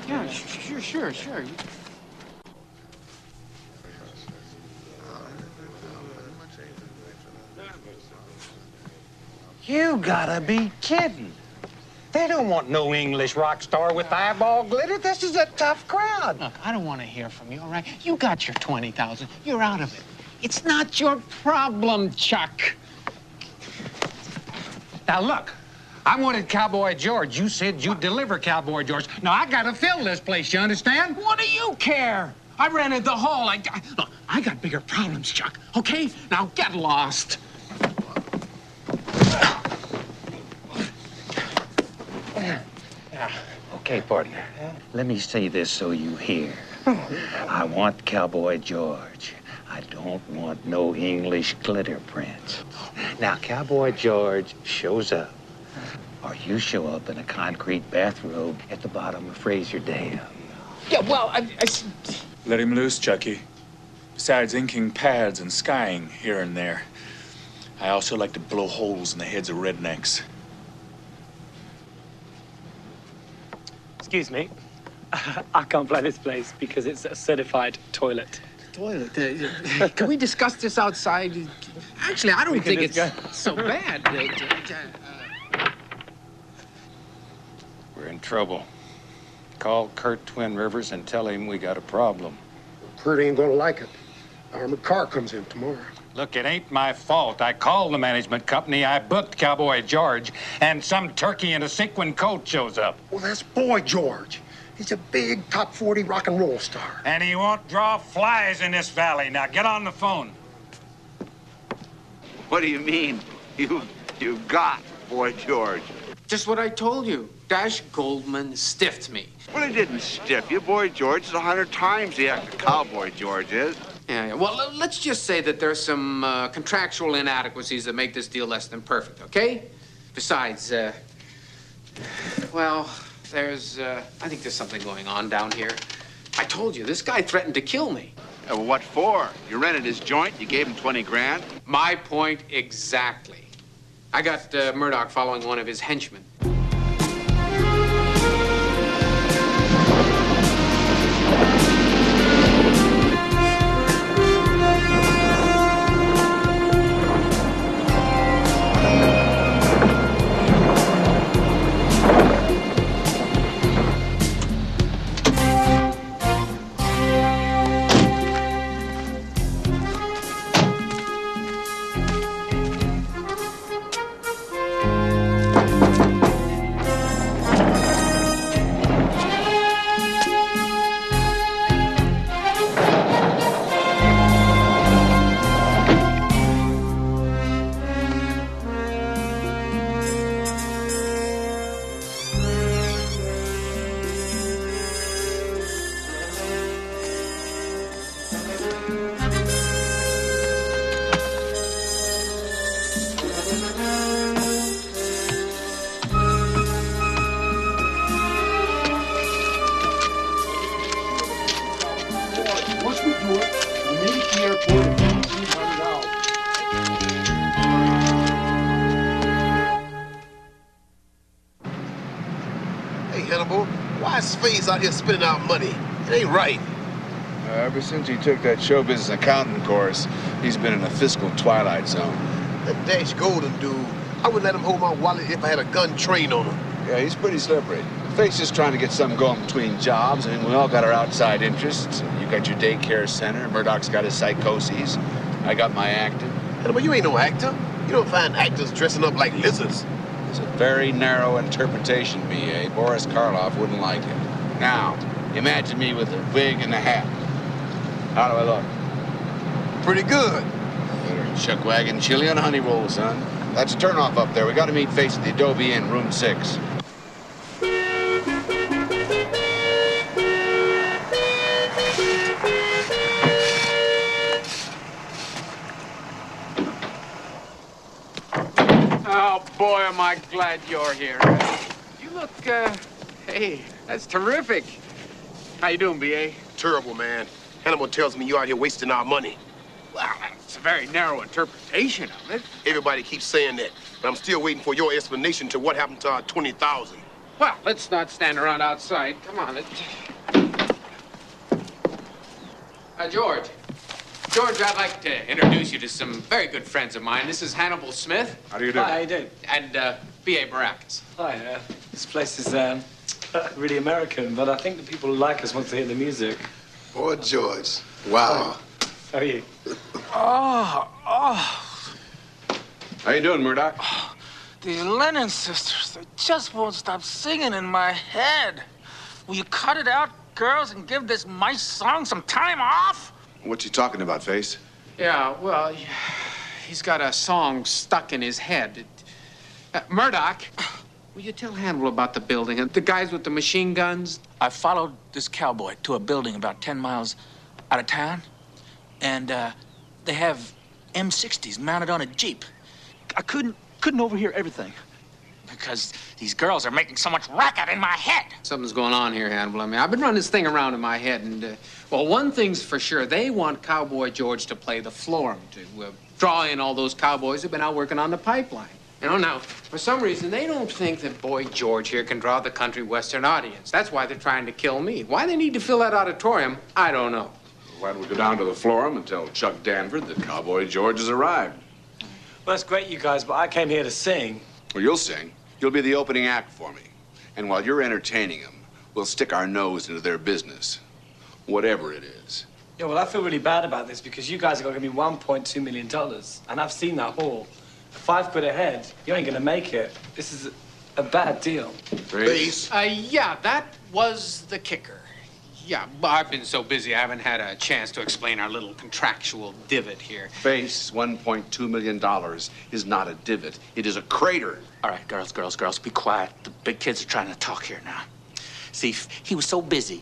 Yeah, sure. You gotta be kidding. They don't want no English rock star with eyeball glitter. This is a tough crowd. Look, I don't want to hear from you, all right? You got your 20,000. You're out of it. It's not your problem, Chuck. Now, look, I wanted Cowboy George. You said you'd deliver Cowboy George. Now, I gotta fill this place, you understand? What do you care? I rented the hall. Look, I got bigger problems, Chuck, okay? Now, get lost. Okay, partner. Let me say this so you hear. I want Cowboy George. I don't want no English glitter prints. Now, Cowboy George shows up, or you show up in a concrete bathrobe at the bottom of Fraser Dam. Yeah, well, Let him loose, Chucky. Besides inking pads and skying here and there, I also like to blow holes in the heads of rednecks. Excuse me. I can't play this place because it's a certified toilet. Toilet. Can we discuss this outside? Actually, I don't think it's so bad. We're in trouble. Call Kurt Twin Rivers and tell him we got a problem. Kurt ain't gonna like it. Armored car comes in tomorrow. Look, it ain't my fault. I called the management company, I booked Cowboy George, and some turkey in a sequin coat shows up. Well, that's Boy George. He's a big top 40 rock and roll star. And he won't draw flies in this valley. Now get on the phone. What do you mean? You got Boy George? Just what I told you. Dash Goldman stiffed me. Well, he didn't stiff you. Boy George is 100 times the actor Cowboy George is. Yeah. Well, let's just say that there's some contractual inadequacies that make this deal less than perfect, okay? Besides, well, there's, I think there's something going on down here. I told you, this guy threatened to kill me. Well, what for? You rented his joint, you gave him 20 grand? My point exactly. I got Murdoch following one of his henchmen. Out here spending our money. It ain't right. Ever since he took that show business accounting course, he's been in a fiscal twilight zone. That Dash Golden dude, I wouldn't let him hold my wallet if I had a gun trained on him. Yeah, he's pretty slippery. Fake's just trying to get something going between jobs. I mean, we all got our outside interests. You got your daycare center. Murdoch's got his psychoses. I got my acting. Yeah, but you ain't no actor. You don't find actors dressing up like lizards. It's a very narrow interpretation, B.A. Boris Karloff wouldn't like it. Now, imagine me with a wig and a hat. How do I look? Pretty good. Better than chuck wagon chili on a honey roll, son. That's a turnoff up there. We got to meet face at the Adobe Inn, room 6. Oh, boy, am I glad you're here. You look, hey, that's terrific. How you doing, B.A.? Terrible, man. Hannibal tells me you out here wasting our money. Well, it's a very narrow interpretation of it. Everybody keeps saying that, but I'm still waiting for your explanation to what happened to our 20,000. Well, let's not stand around outside. Come on. George. George, I'd like to introduce you to some very good friends of mine. This is Hannibal Smith. How do you do? Hi, how you doing? And B.A. Baracus. Hi, this place is really American, but I think the people who like us want to hear the music. Boy, George. Wow. How are you? How you doing, Murdoch? The Lennon sisters, they just won't stop singing in my head. Will you cut it out, girls, and give this mice song some time off? What you talking about, Face? Yeah, well, he's got a song stuck in his head. Murdoch, will you tell Hannibal about the building and the guys with the machine guns? I followed this cowboy to a building about 10 miles out of town, and they have M60s mounted on a Jeep. I couldn't overhear everything because these girls are making so much racket in my head. Something's going on here, Hannibal. I mean, I've been running this thing around in my head, and, well, one thing's for sure. They want Cowboy George to play the florem, to draw in all those cowboys who've been out working on the pipeline. You know, now, for some reason, they don't think that Boy George here can draw the country western audience. That's why they're trying to kill me. Why they need to fill that auditorium, I don't know. Why don't we go down to the Florem and tell Chuck Danford that Cowboy George has arrived? Well, that's great, you guys, but I came here to sing. Well, you'll sing. You'll be the opening act for me. And while you're entertaining them, we'll stick our nose into their business. Whatever it is. Yeah, well, I feel really bad about this because you guys are going to give me $1.2 million. And I've seen that hall. For $5 a head, you ain't going to make it. This is a bad deal. Face. Yeah, that was the kicker. Yeah, but I've been so busy I haven't had a chance to explain our little contractual divot here. Face, $1.2 million is not a divot. It is a crater. All right, girls, be quiet. The big kids are trying to talk here now. See, he was so busy